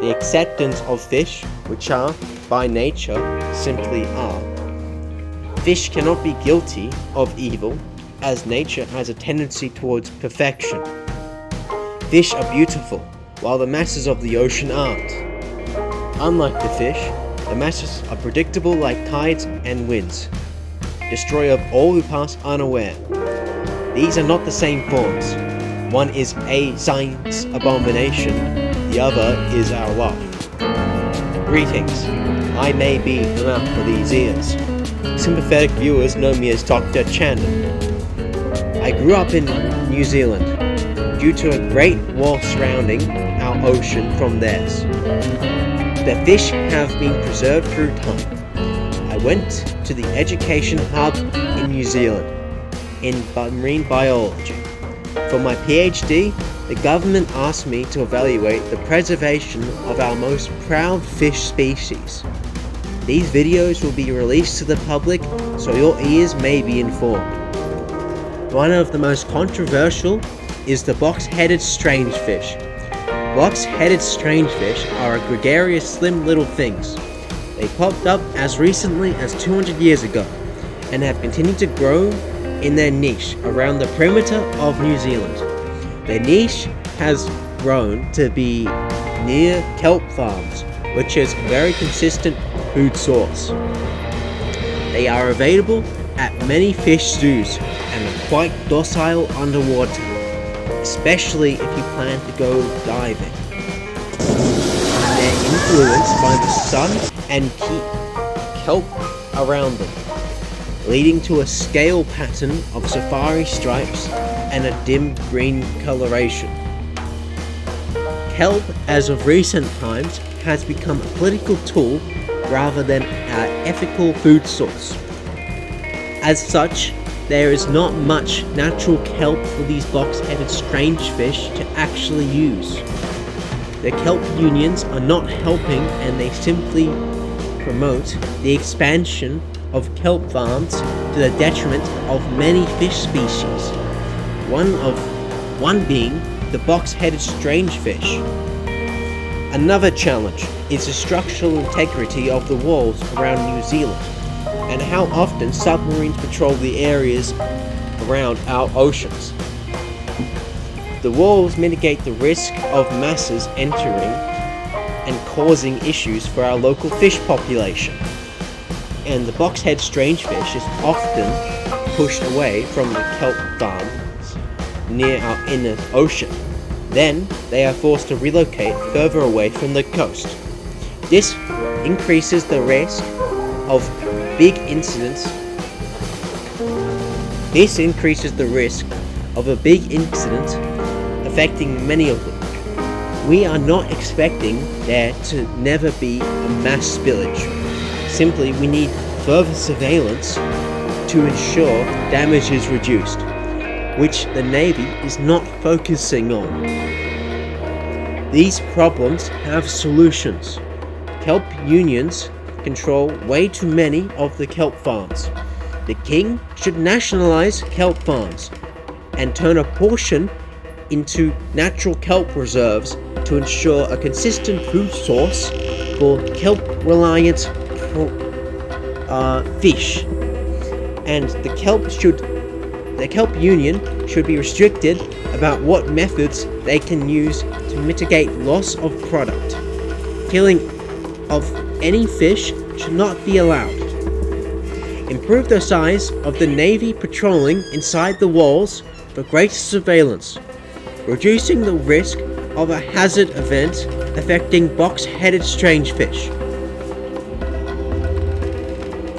the acceptance of fish, which are, by nature, simply are. Fish cannot be guilty of evil, as nature has a tendency towards perfection. Fish are beautiful, while the masses of the ocean aren't. Unlike the fish, the masses are predictable like tides and winds, destroyer of all who pass unaware. These are not the same forms. One is a science abomination, the other is our love. Greetings, I may be the mouth for these ears. Sympathetic viewers know me as Dr. Chandon. I grew up in New Zealand, due to a great wall surrounding our ocean from theirs. The fish have been preserved through time. I went to the education hub in New Zealand in marine biology. For my PhD, the government asked me to evaluate the preservation of our most proud fish species. These videos will be released to the public so your ears may be informed. One of the most controversial is the box-headed strangefish. Box-headed strangefish are a gregarious, slim little things. They popped up as recently as 200 years ago and have continued to grow in their niche around the perimeter of New Zealand. Their niche has grown to be near kelp farms, which is a very consistent food source. They are available at many fish zoos and are quite docile underwater, especially if you plan to go diving. They're influenced by the sun and keep kelp around them, leading to a scale pattern of safari stripes and a dim green coloration. Kelp, as of recent times, has become a political tool rather than an ethical food source. As such, there is not much natural kelp for these box-headed strangefish to actually use. The kelp unions are not helping, and they simply promote the expansion of kelp farms to the detriment of many fish species. One being the box-headed strangefish. Another challenge is the structural integrity of the walls around New Zealand, and how often submarines patrol the areas around our oceans. The walls mitigate the risk of masses entering and causing issues for our local fish population. And the box-headed strangefish is often pushed away from the kelp farms near our inner ocean. Then they are forced to relocate further away from the coast. This increases the risk of big incidents. This increases the risk of a big incident affecting many of them. We are not expecting there to never be a mass spillage. Simply, we need further surveillance to ensure damage is reduced, which the Navy is not focusing on. These problems have solutions. Kelp unions control way too many of the kelp farms. The King should nationalize kelp farms and turn a portion into natural kelp reserves to ensure a consistent food source for kelp-reliant fish. And the kelp union should be restricted about what methods they can use to mitigate loss of product. Killing of any fish should not be allowed. Improve the size of the Navy patrolling inside the walls for greater surveillance, reducing the risk of a hazard event affecting box-headed strangefish.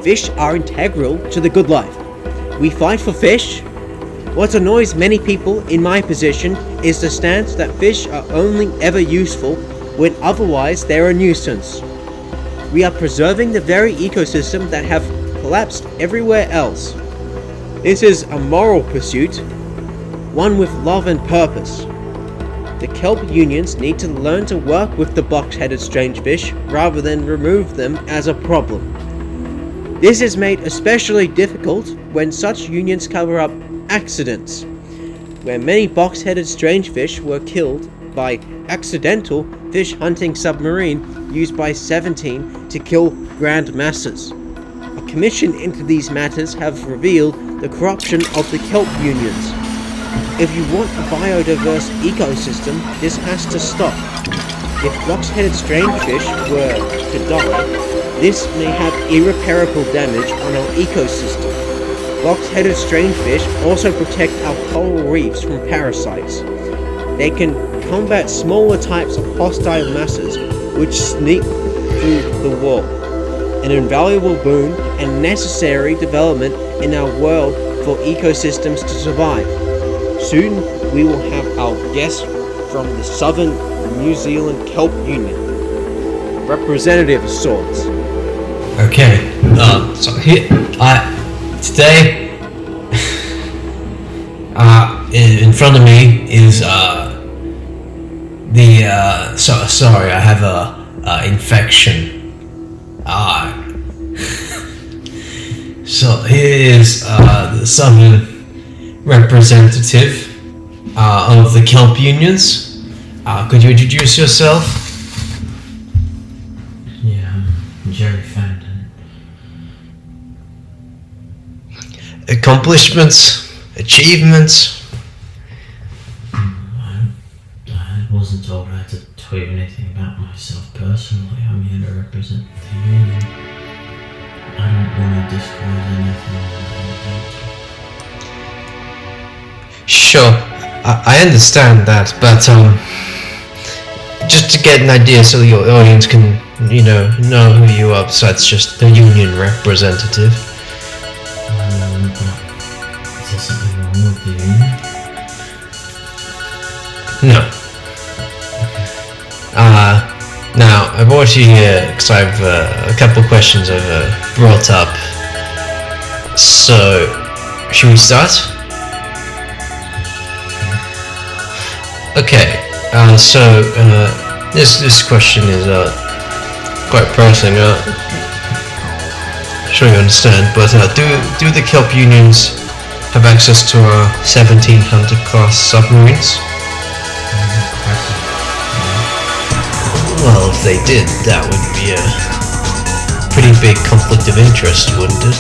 Fish are integral to the good life. We fight for fish. What annoys many people in my position is the stance that fish are only ever useful when otherwise they're a nuisance. We are preserving the very ecosystem that have collapsed everywhere else. This is a moral pursuit, one with love and purpose. The kelp unions need to learn to work with the box-headed strangefish rather than remove them as a problem. This is made especially difficult when such unions cover up accidents, where many box-headed strangefish were killed by accidental fish hunting submarine used by 17 to kill grand masses. A commission into these matters have revealed the corruption of the kelp unions. If you want a biodiverse ecosystem, this has to stop. If box-headed strangefish were to die, this may have irreparable damage on our ecosystem. Box-headed strangefish also protect our coral reefs from parasites. They can combat smaller types of hostile masses which sneak through the wall. An invaluable boon and necessary development in our world for ecosystems to survive. Soon we will have our guest from the Southern New Zealand Kelp Union, representative of sorts. Okay, so here, today, in front of me is, sorry, I have a infection. So here is, the Southern representative, of the Kelp Unions. Could you introduce yourself? Yeah, I'm Jerry Fenton. Accomplishments, achievements. I wasn't told I had to tell you anything about myself personally. I'm here to represent the union. I don't want to disclose anything about it. Sure, I understand that, but just to get an idea so your audience can, know who you are besides just the union representative. Is there something wrong with the union? No. Now, I brought you here because I've a couple questions I've brought up. So, should we start? Okay, this question is quite pressing. Sure you understand, but do the Kelp Unions have access to our 1700 class submarines? Well, if they did, that would be a pretty big conflict of interest, wouldn't it?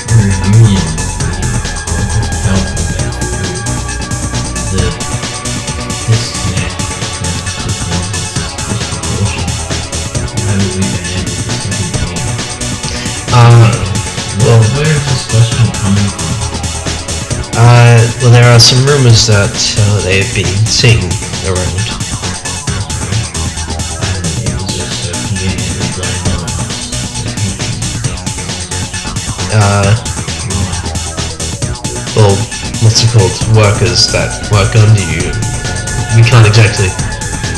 We're a union. Help the disconnect how do we been able to well, where is this question coming from? Well, there are some rumors that they have been seen around. Well, what's it called? Workers that work under you. We can't exactly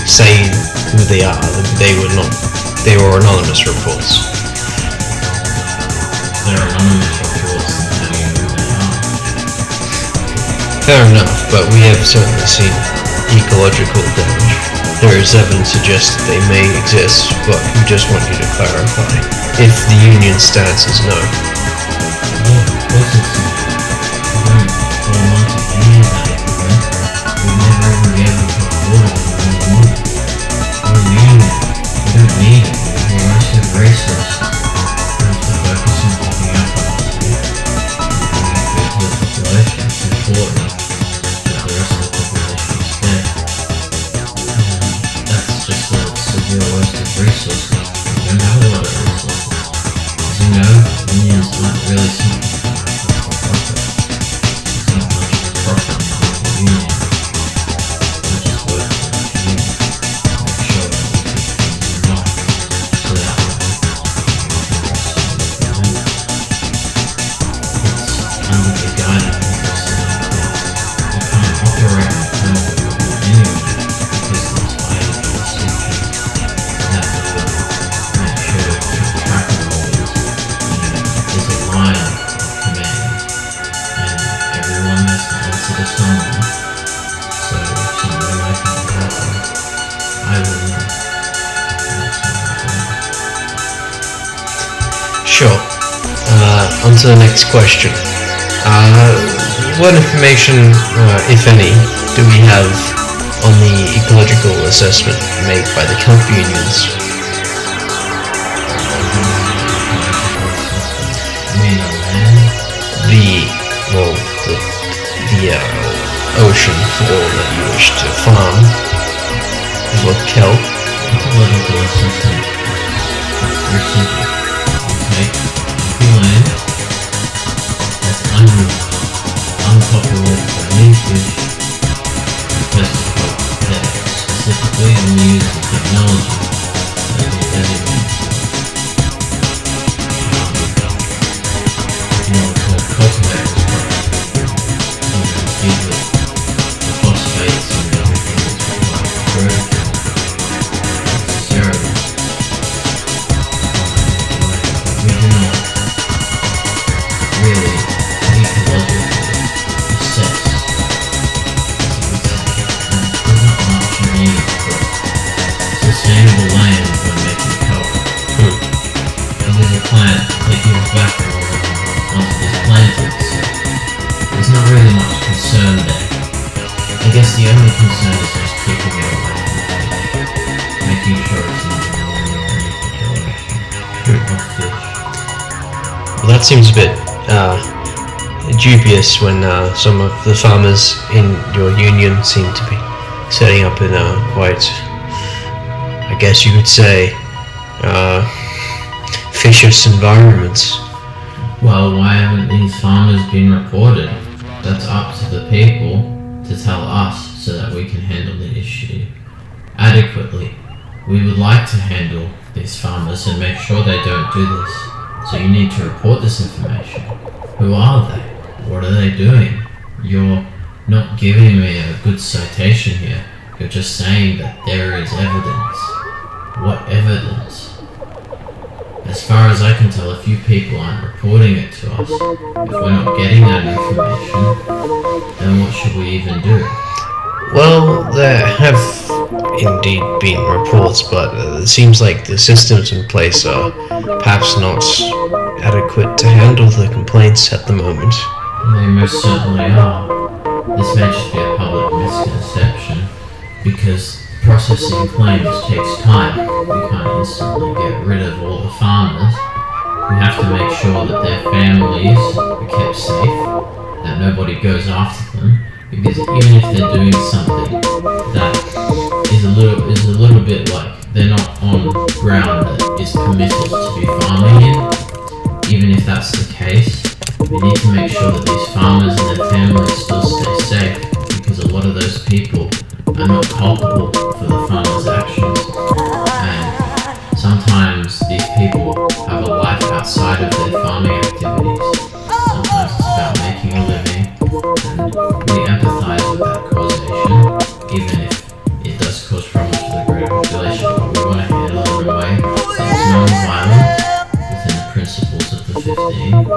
say who they are. They were anonymous reports. They're anonymous reports, and how do you know who they are? Fair enough, but we have certainly seen ecological damage. There is evidence suggests that they may exist, but we just want you to clarify if the union stance is no. Yeah, of course it's not. We don't fall onto any of that equipment. We'd never even be able to afford it if we really need it. We're a union. We don't need it. We're mostly racist. We have to focus on looking out for us. Bringing food to the population is important, but the rest of the population is dead. That's just a severe waste of resources. We don't have a lot of resources. As you know, unions aren't really something for profit. There's not much profit in the union. We just work for the community. Make sure that we keep things in line. So that way, we can rest on the community. It's under the guidance of the same thing. We can't operate on terms of equipment anyway because there's fire jurisdiction. That will make sure we keep track of all this. There's a line of command, and everyone has to answer to someone. So if something like that happens, I will know. That's how I do it. Sure. On to the next question. what information, if any, do we have on the ecological assessment made by the kelp unions? The ocean floor that you wish to farm for kelp. Ecological assessment. Very simple. You take healthy land that's unpopulated by any fish, test the crop there specifically, and we use the technology that they designate. In order to cultivate this crop, give it the phosphates and everything that's required to grow the crop necessarily. We do not really ecologically assess, as I would say, and there's not much need for sustainable land when making kelp. It is a plant that gives back once it is planted, so there's not really much concern there. I guess the only concern is just keeping it away from the fish, making sure it's not anywhere near any population of fish. Well, that seems a bit dubious when some of the farmers in your union seem to be setting up in quite, I guess you could say, vicious environments. Well, why haven't these farmers been reported? That's up to the people to tell us so that we can handle the issue adequately. We would like to handle these farmers and make sure they don't do this. So you need to report this information. Who are they? What are they doing? You're not giving me a good citation here. You're just saying that there is evidence. What evidence? As far as I can tell, if you people aren't reporting it to us, if we're not getting that information, then what should we even do? Well, there have indeed been reports, but it seems like the systems in place are perhaps not adequate to handle the complaints at the moment. They most certainly are. This may just be a public misconception, because processing claims takes time. We can't instantly get rid of all the farmers. We have to make sure that their families are kept safe, that nobody goes after them, because even if they're doing something that is a little bit like they're not on ground that is permitted to be farming in, even if that's the case, we need to make sure that these farmers and their families still stay safe, because a lot of those people are not culpable for the farmers' actions, and sometimes these people have a life outside of their farming activities. Sometimes it's about making a living, and we empathize with that causation, even if it does cause problems for the greater population, but we want to handle it in a way that is non-violent within the principles of the 15,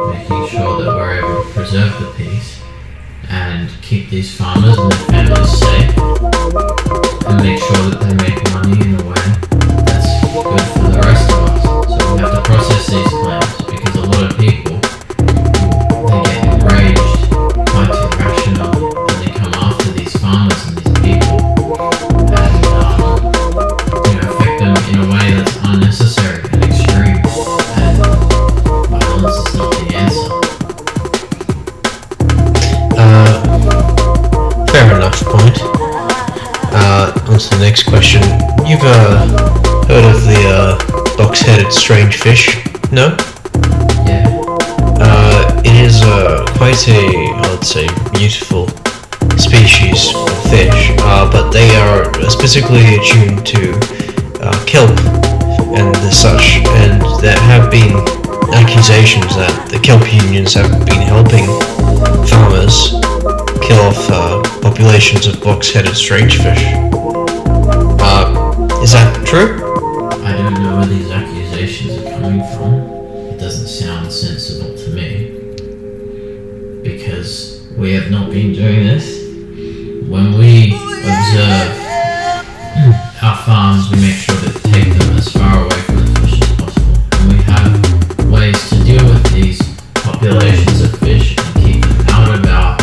making sure that we're able to preserve the peace and keep these farmers and their families safe, and make sure that they make money in a way that's good for the rest of us. So we have to process these claims, because a lot of people, they get enraged, quite irrational, and they come after these farmers and these people, and affect them in a way that's unnecessary and extreme, and violence is not the answer. Fair enough point. On to the next question. You've heard of the Box-Headed Strangefish? No? Yeah. It is quite a, I would say, beautiful species of fish, but they are specifically attuned to kelp and such, and there have been accusations that the kelp unions have been helping farmers kill off populations of box-headed strangefish. Is that true? I don't know where these accusations are coming from. It doesn't sound sensible to me, because we have not been doing this. When we observe our farms, we make sure to take them as far away from the fish as possible, and we have ways to deal with these populations of fish and keep them out of our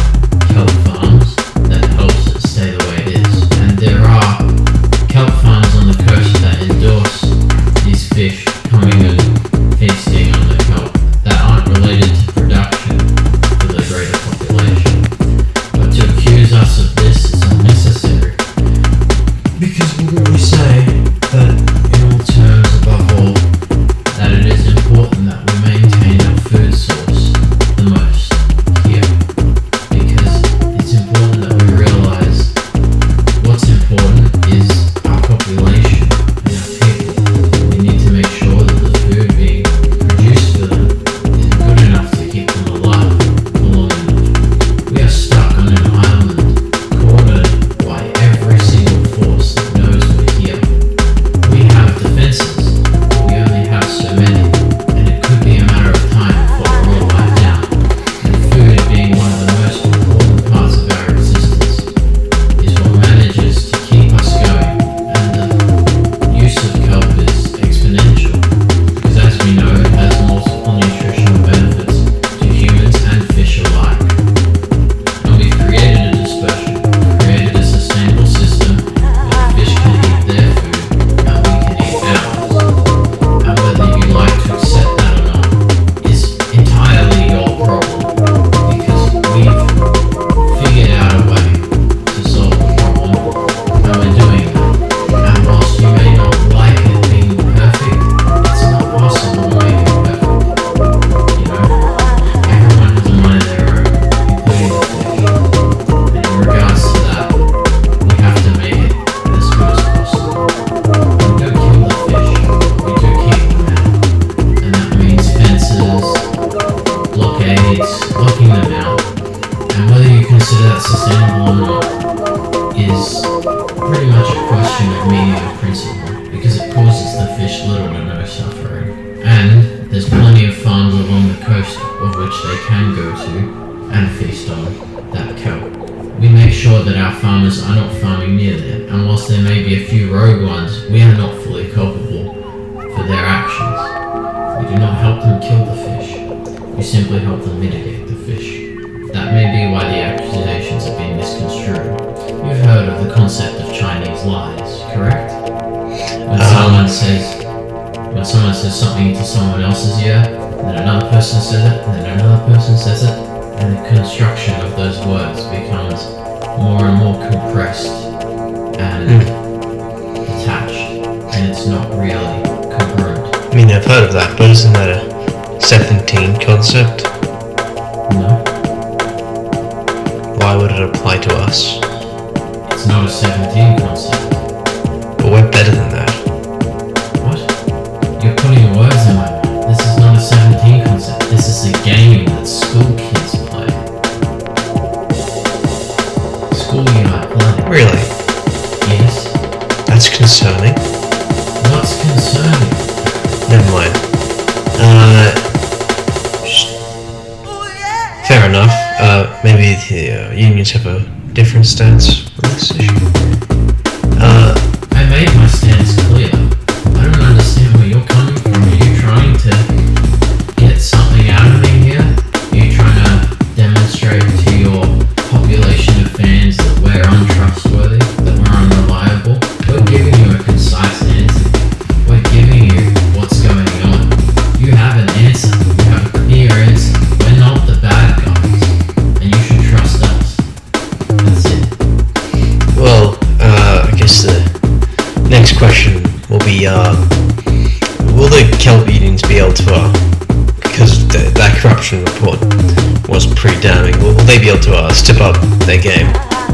much a question of meaning and principle, because it causes the fish little to no suffering. And there's plenty of farms along the coast of which they can go to and feast on that kelp. We make sure that our farmers are not farming near there, and whilst there may be a few rogue ones, we are not fully culpable for their actions. We do not help them kill the fish, we simply help them mitigate the fish. That may be why the accusations have been misconstrued. You've heard of the concept of Chinese lies, correct? When someone says something to someone else's ear, then another person says it, and then another person says it, and the construction of those words becomes more and more compressed and detached, and it's not really congruent. I mean, I've heard of that, but isn't that a 17 concept? No, Why would it apply to us? it's not a 17 concept. But we're better than that. What? You're putting words in my mouth. This is not a 17 concept. This is a game that school kids play. Schoolyard play. Really? Yes. That's concerning. What's concerning? Never mind. Fair enough. Maybe the unions have a different stance on this issue. I made my stance clear. I don't understand where you're coming from. Are you trying to get something out of me here? Are you trying to demonstrate to your population of fans that we're untrustworthy, that we're unreliable? We're giving you a concise answer. We're giving you what's going on. You have an answer. You have a clear answer. We're not the bad guys, and you should trust us. That's it. Well, I guess the next question will be, will the kelp unions be able to, because that corruption report was pretty damning, will they be able to step up their game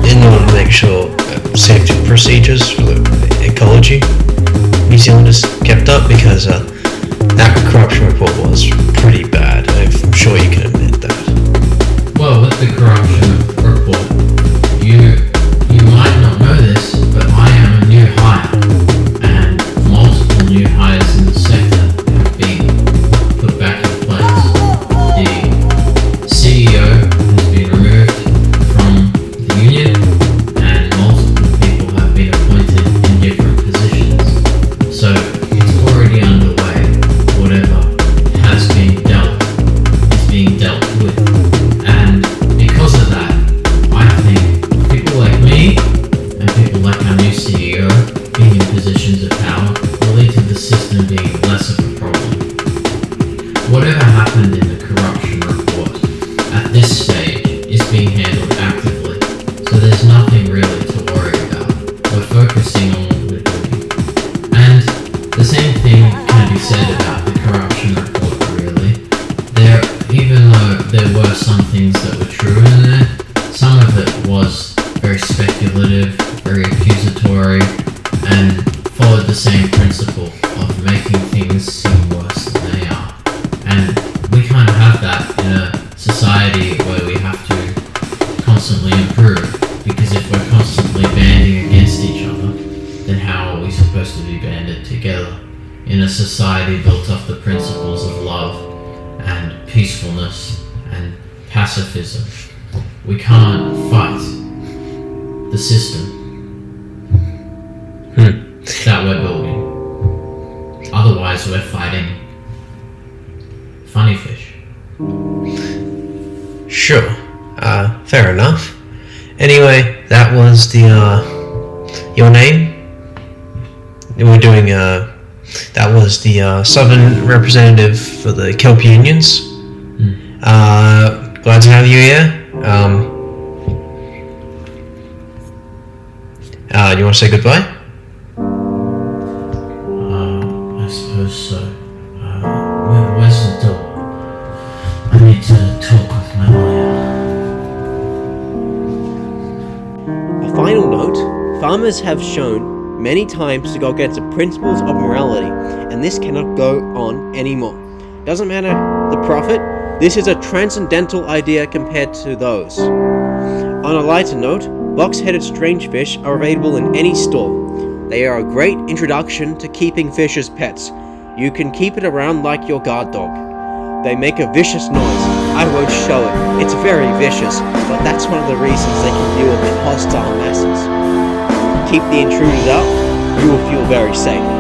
in order to make sure safety procedures for the ecology New Zealand is kept up? Because that corruption report was pretty bad. I'm sure you can admit that. Well, with the corruption report, you might not know this, but I am a new hire, and multiple new hires in the sector have been put back in place. The CEO has been removed from the union, and multiple people have been appointed in different positions. So it's already underway. Whatever has been dealt is being dealt with. And because of that, I think people like me and people like our new CEO being in positions of power will lead to the system being less of a problem. Whatever happened in the corruption report at this stage is being handled actively, so there's nothing really to worry about. We're focusing on what we're doing. And the same thing can be said about the corruption report, really. Even though there were some things that were true in there, some of it was very speculative, very accusatory, and followed the same principle of making things seem worse than they are. And we can't have that in a society where we have to constantly improve, because if we're constantly banding against each other, then how are we supposed to be banded together in a society built off the principles of love and peacefulness and pacifism? We can't fight the system that we're building. Otherwise, we're fighting funny fish. Sure. Fair enough. Anyway, that was the, your name? We're doing, that was the, Southern representative for the kelp unions. Glad to have you here. You want to say goodbye? I suppose so. Where's the door? I need to talk with my lawyer. A final note, farmers have shown many times to go against the principles of morality, and this cannot go on anymore. Doesn't matter the profit, this is a transcendental idea compared to those. On a lighter note, Box-Headed Strangefish are available in any store. They are a great introduction to keeping fish as pets. You can keep it around like your guard dog. They make a vicious noise. I won't show it. It's very vicious, but that's one of the reasons they can deal with hostile masses. Keep the intruders out, you will feel very safe.